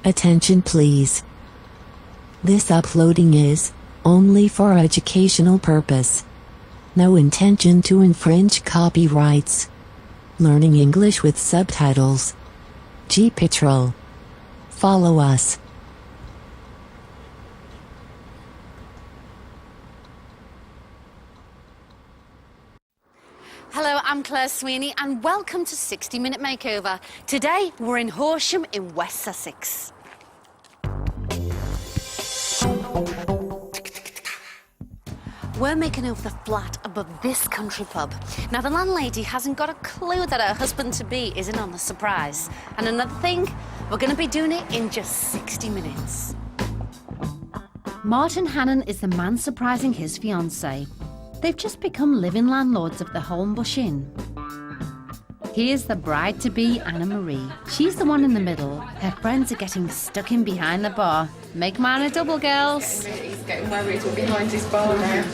Attention please. This uploading is only for educational purpose. No intention to infringe copyrights. Learning English with subtitles. GPITRAL. Follow us. Hello, I'm Claire Sweeney and welcome to 60-Minute Makeover. Today we're in Horsham in West Sussex. We're making over the flat above this country pub. Now the landlady hasn't got a clue that her husband-to-be is in on the surprise. And another thing, we're going to be doing it in just 60 minutes. Martin Hannon is the man surprising his fiancée. They've just become living landlords of the Holmbush Inn. Here's the bride-to-be, Anna Marie. She's the one in the middle. Her friends are getting stuck in behind the bar. Make mine a double, girls. He's getting worried we're behind his bar now.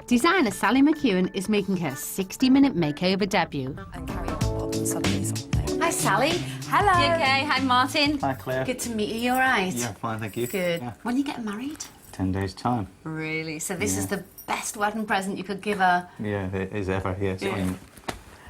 Designer Sally McEwen is making her 60-minute makeover debut. And carry on suddenly something. Hi, Sally. Hello. You okay? Hi, Martin. Hi, Claire. Good to meet you. You all right? Yeah, fine, thank you. Good. Yeah. When are you getting married? 10 days' time. Really? So this is the best wedding present you could give her? Yeah, it is ever, yes. Yeah. I mean,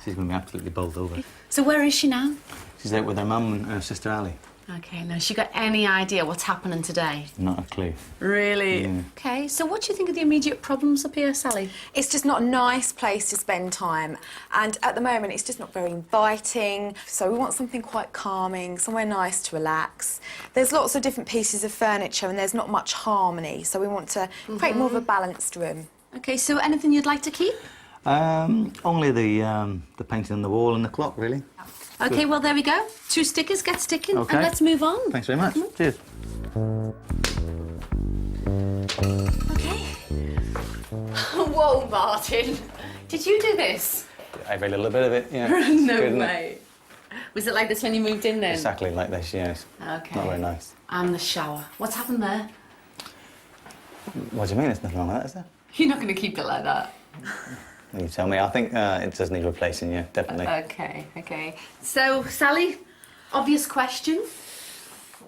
she's going to be absolutely bowled over. So where is she now? She's out with her mum and her sister Ali. Okay, now, has she got any idea what's happening today? Not a clue. Really? Yeah. Okay, so what do you think of the immediate problems up here, Sally? It's just not a nice place to spend time, and at the moment it's just not very inviting, so we want something quite calming, somewhere nice to relax. There's lots of different pieces of furniture and there's not much harmony, so we want to create more of a balanced room. Okay, so anything you'd like to keep? Only the painting on the wall and the clock, really. Okay, well, there we go. 2 stickers, get sticking, Okay. and let's move on. Thanks very much. Cheers. Okay. Whoa, Martin. Did you do this? Every little bit of it, yeah. No It's good, isn't it? way. Was it like this when you moved in then? Exactly like this, yes. Okay. Not very nice. And the shower. What's happened there? What do you mean? There's nothing wrong with that, is there? You're not going to keep it like that. You tell me. I think it does need replacing, yeah, definitely. Okay, okay. So, Sally, obvious question.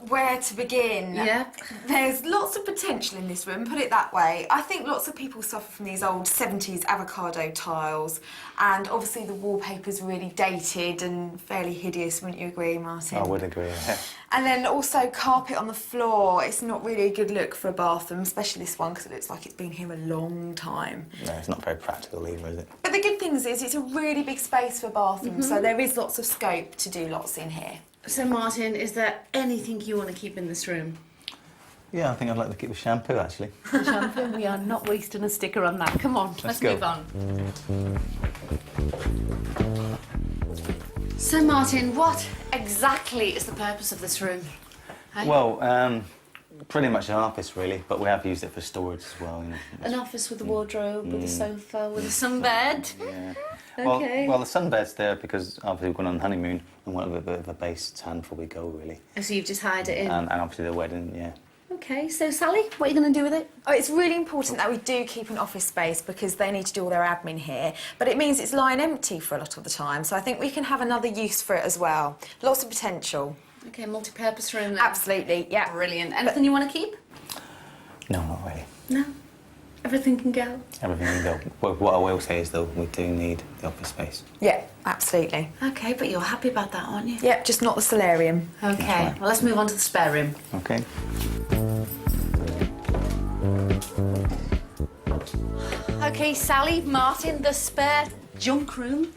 Where to begin? Yeah. There's lots of potential in this room, put it that way. I think lots of people suffer from these old 70s avocado tiles, and obviously the wallpaper's really dated and fairly hideous, wouldn't you agree, Martin? I would agree, yeah. And then also carpet on the floor. It's not really a good look for a bathroom, especially this one, because it looks like it's been here a long time. No, it's not very practical either, is it? But the good thing is it's a really big space for a bathroom, so there is lots of scope to do lots in here. So, Martin, is there anything you want to keep in this room? Yeah, I think I'd like to keep the shampoo, actually. Shampoo, we are not wasting a sticker on that. Come on, let's go. move on. So, Martin, what exactly is the purpose of this room? Hey? Well, pretty much an office, really, but we have used it for storage as well. You know. An office with a wardrobe, with a sofa, with a sunbed. Yeah. Okay. Well, the sunbed's there because obviously we're going on honeymoon and want a bit of a base tan before we go, really. So you've just hired it in? And obviously the wedding, yeah. Okay, so Sally, what are you going to do with it? Oh, it's really important that we do keep an office space because they need to do all their admin here, but it means it's lying empty for a lot of the time, so I think we can have another use for it as well. Lots of potential. Okay, multi-purpose room then. Absolutely, yeah. Brilliant. Anything you want to keep? No, not really. No? Everything can go? Everything can go. What I will say is, though, we do need the office space. Yeah, absolutely. Okay, but you're happy about that, aren't you? Yep, just not the solarium. Okay, right. well, let's move on to the spare room. Okay. Okay, Sally, Martin, the spare junk room.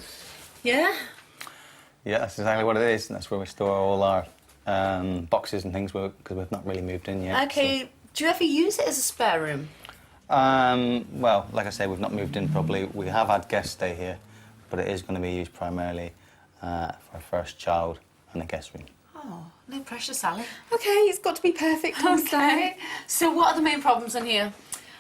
Yeah? Yeah, that's exactly what it is. That's where we store all our boxes and things because we've not really moved in yet. Okay, do you ever use it as a spare room? Well, like I say, we've not moved in properly. We have had guests stay here, but it is going to be used primarily for our first child and a guest room. Oh, no pressure, Sally. Okay, it's got to be perfect on Okay. So what are the main problems in here?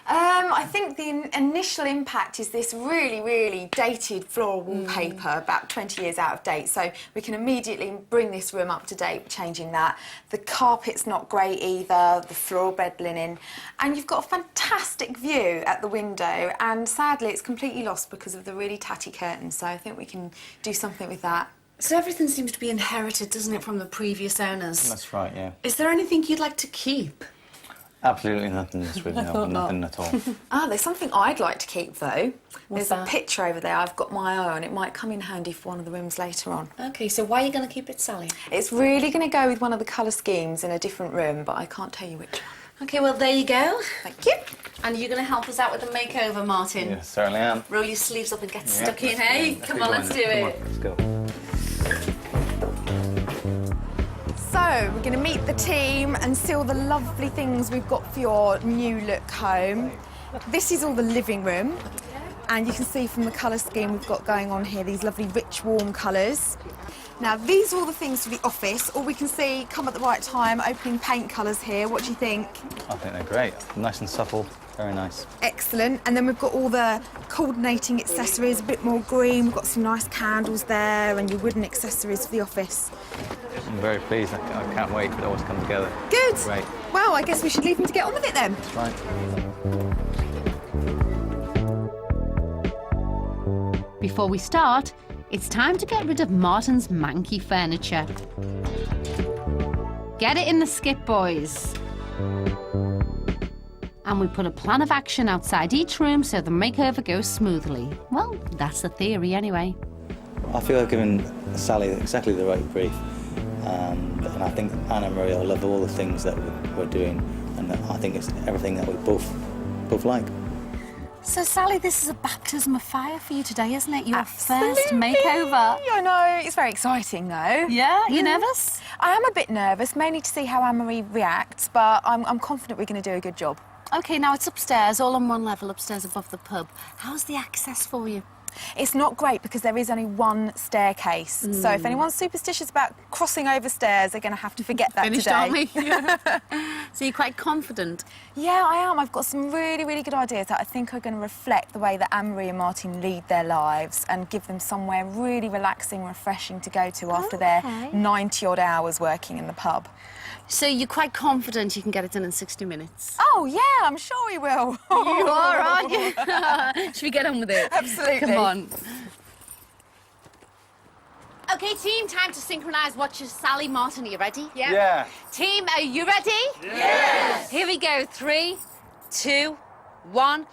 I think the initial impact is this really, really dated floral wallpaper, about 20 years out of date. So we can immediately bring this room up to date, changing that. The carpet's not great either, the floral bed linen. And you've got a fantastic view at the window. And sadly, it's completely lost because of the really tatty curtains. So I think we can do something with that. So everything seems to be inherited, doesn't it, from the previous owners? That's right, yeah. Is there anything you'd like to keep? Absolutely nothing this week, no, nothing at all. There's something I'd like to keep though. What's There's that? a picture over there I've got my eye on. It might come in handy for one of the rooms later on. OK, so why are you going to keep it, Sally? It's really going to go with one of the colour schemes in a different room, but I can't tell you which one. OK, well, there you go. Thank you. And you're going to help us out with the makeover, Martin? Yeah, certainly am. Roll your sleeves up and get Yeah, stuck in, let's hey? go. Come on, let's do it. Come on, let's go. So, we're going to meet the team and see all the lovely things we've got for your new look home. This is all the living room, and you can see from the colour scheme we've got going on here, these lovely rich warm colours. Now, these are all the things for the office. All we can see come at the right time, opening paint colours here. What do you think? I think they're great. Nice and supple, very nice. Excellent. And then we've got all the coordinating accessories, a bit more green. We've got some nice candles there and your wooden accessories for the office. I'm very pleased. I can't wait for it all to come together. Good. Great. Well, I guess we should leave them to get on with it then. That's right. Before we start, it's time to get rid of Martin's manky furniture. Get it in the skip, boys. And we put a plan of action outside each room so the makeover goes smoothly. Well, that's the theory anyway. I feel I've given Sally exactly the right brief, and I think Anna Marie will love all the things that we're doing, and I think it's everything that we both like. So, Sally, this is a baptism of fire for you today, isn't it? Your Absolutely. first makeover. I know, it's very exciting though. Yeah? You nervous? I am a bit nervous, mainly to see how Anne-Marie reacts, but I'm confident we're going to do a good job. OK, now it's upstairs, all on one level, upstairs above the pub. How's the access for you? It's not great because there is only one staircase, so if anyone's superstitious about crossing over stairs, they're going to have to forget that Finished, today. aren't we? So you're quite confident? Yeah, I am. I've got some really, really good ideas that I think are going to reflect the way that Anne-Marie and Martin lead their lives and give them somewhere really relaxing, refreshing to go to after their 90-odd hours working in the pub. So you're quite confident you can get it done in 60 minutes? Oh, yeah, I'm sure we will. You are, aren't you? Should we get on with it? Absolutely. Come on. OK, team, time to synchronise Watchers. Sally, Martin, are you ready? Yeah. Team, are you ready? Yes! Here we go. 3, 2, 1.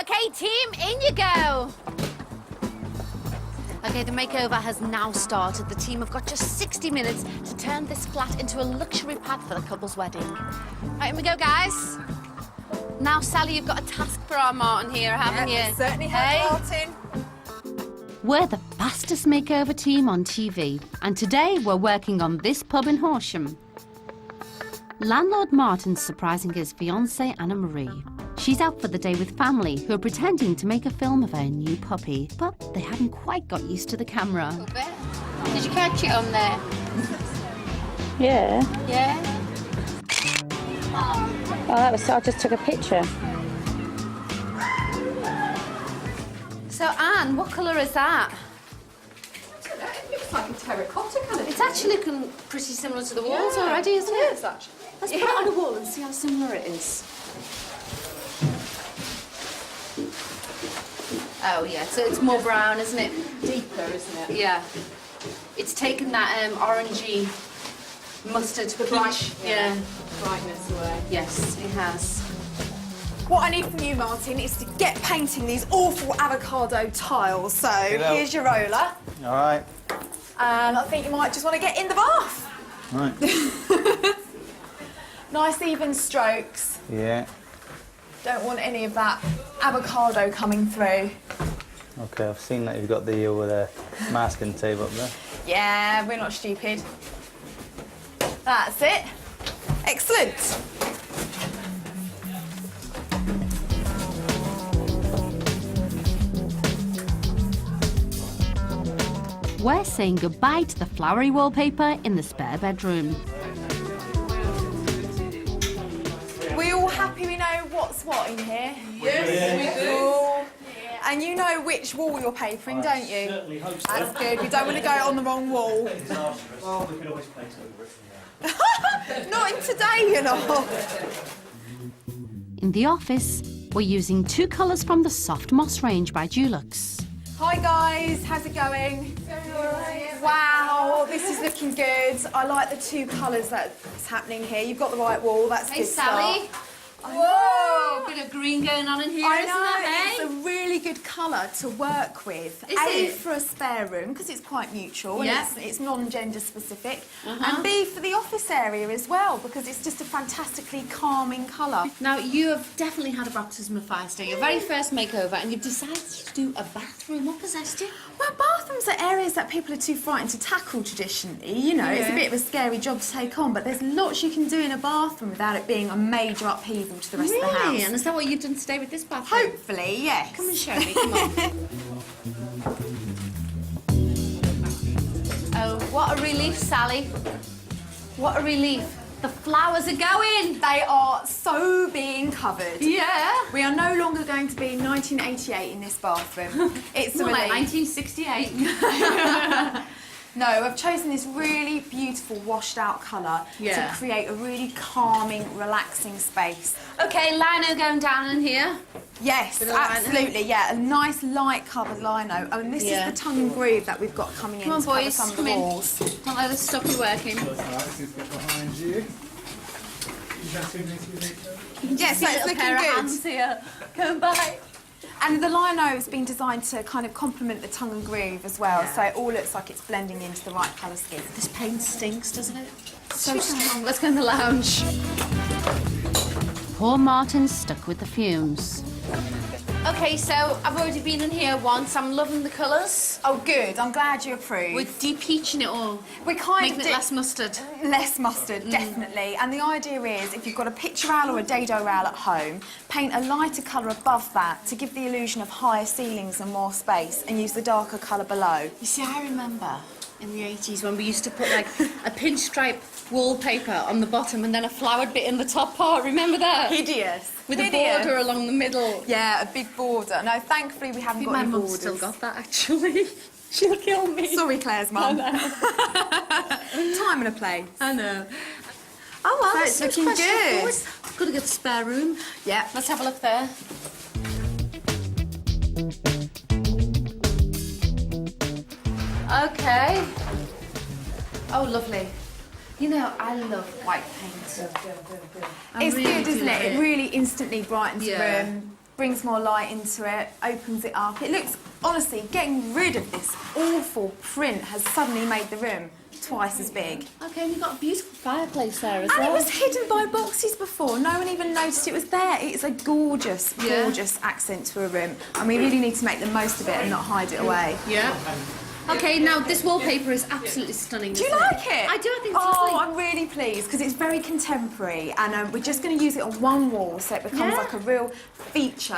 OK, team, in you go. OK, the makeover has now started. The team have got just 60 minutes to turn this flat into a luxury pad for the couple's wedding. Right, here we go, guys. Now, Sally, you've got a task for our Martin here, haven't you? Certainly Hey? have, Martin. We're the fastest makeover team on TV, and today we're working on this pub in Horsham. Landlord Martin's surprising his fiancée Anna Marie. She's out for the day with family who are pretending to make a film of her new puppy, but they haven't quite got used to the camera. Did you catch it on there? Yeah. Yeah? Oh, I just took a picture. So, Anne, what colour is that? It looks like a terracotta kind of. It's actually looking pretty similar to the walls already, isn't it? It is, actually. Let's put it on a wall and see how similar it is. Oh, yeah, so it's more brown, isn't it? Deeper, isn't it? Yeah. It's taken that orangey mustard peach. Yeah. Brightness away. Yes, it has. What I need from you, Martin, is to get painting these awful avocado tiles. So Hello. here's your roller, All right. and I think you might just want to get in the bath. Right. Nice even strokes. Yeah. Don't want any of that avocado coming through. Okay, I've seen that you've got the masking tape up there. Yeah, we're not stupid. That's it. Excellent. We're saying goodbye to the flowery wallpaper in the spare bedroom. We all happy we know what's what in here? Yes, we do. Cool. And you know which wall you're papering, don't you? Certainly hope so. That's good. We don't want to go on the wrong wall. Disastrous. Well, we can always paint over it. Not in today, you know. In the office, we're using 2 colours from the Soft Moss range by Dulux. Hi guys, how's it going? Wow, this is looking good. I like the 2 colours that's happening here. You've got the right wall, that's Hey, good Sally. start. Whoa, bit of green going on in here, I isn't know, there, it's a really good colour to work with. Is A, it? for a spare room, because it's quite neutral, Yeah. and it's non-gender specific. And B, for the office area as well, because it's just a fantastically calming colour. Now, you have definitely had a baptism of fire today, your very first makeover, and you've decided to do a bathroom. What possessed you? Well, bathrooms are areas that people are too frightened to tackle traditionally. You know, it's a bit of a scary job to take on, but there's lots you can do in a bathroom without it being a major upheaval to the rest of the house. And is that what you've done today with this bathroom? Hopefully, yes. Come and show me, come on. Oh, what a relief, Sally. What a relief. The flowers are going. They are so being covered. Yeah. We are no longer going to be in 1988 in this bathroom. It's a More like relief. 1968. No, I've chosen this really beautiful washed out colour Yeah. to create a really calming, relaxing space. Okay, lino going down in here. Yes, Bit of lino. absolutely, yeah. A nice light covered lino. Oh, and this Yeah. is the tongue and groove that we've got coming in Come on, to cover boys, some of come the in. walls. Don't let us stop you working. Behind you. Yeah, so it's looking pair of good. hands here. Come by. And the lino has been designed to kind of complement the tongue and groove as well, so it all looks like it's blending into the right colour scheme. This paint stinks, doesn't it? So strong. Let's go in the lounge. Poor Martin's stuck with the fumes. Okay, so I've already been in here once. I'm loving the colours. Oh, good. I'm glad you approve. We're depeaching it all. We're kind Making of it less mustard. Less mustard, definitely. And the idea is, if you've got a PITRAL or a dado rail at home, paint a lighter colour above that to give the illusion of higher ceilings and more space, and use the darker colour below. You see, I remember in the 80s when we used to put like a pinstripe wallpaper on the bottom and then a flowered bit in the top part. Remember that? Hideous. With a Hideous. border along the middle. Yeah, a big border. No, thankfully we haven't I think got my any mum's borders. still got that, actually. She'll kill me. Sorry, Claire's mum. Time and a place. I know. Oh, well, So this it's looks looking quite good. straightforward. Got a good spare room. Yeah. Let's have a look there. Okay. Oh, lovely. You know, I love white paint. It's good, isn't it? It really instantly brightens Yeah. the room, brings more light into it, opens it up. It looks, honestly, getting rid of this awful print has suddenly made the room twice as big. Okay, and you've got a beautiful fireplace there as And well. it was hidden by boxes before. No one even noticed it was there. It's a gorgeous, Yeah. gorgeous accent to a room. And we really need to make the most of it and not hide it away. Yeah. Okay, now this wallpaper is absolutely stunning. Do you isn't like it? it? I do, I think it's Oh, lovely. I'm really pleased because it's very contemporary and we're just going to use it on one wall so it becomes Yeah. like a real feature.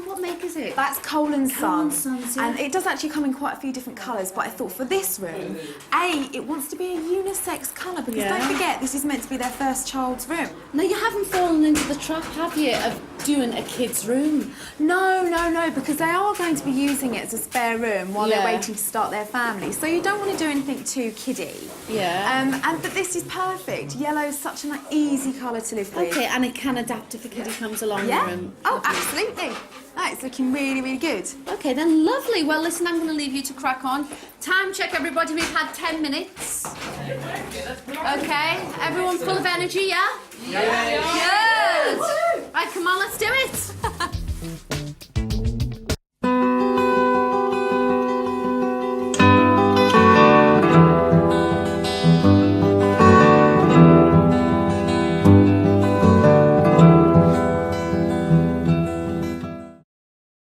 What make is it? That's Cole and Cole Son. and Sons, yeah. And it does actually come in quite a few different colours, but I thought for this room, A, it wants to be a unisex colour because Yeah. don't forget, this is meant to be their first child's room. Now, you haven't fallen into the trap, have you, of doing a kid's room? No, no, no, because they are going to be using it as a spare room while Yeah. they're waiting to start their family. So you don't want to do anything too kiddie. Yeah. But this is perfect. Yellow is such an easy colour to live with. Okay, and it can adapt if a kiddie comes along. Yeah. And Oh, absolutely. That is looking really, really good. Okay, then lovely. Well, listen, I'm going to leave you to crack on. Time check, everybody. We've had 10 minutes. Okay, everyone full of energy, yeah? Yeah. Good. Right, come on, let's do it.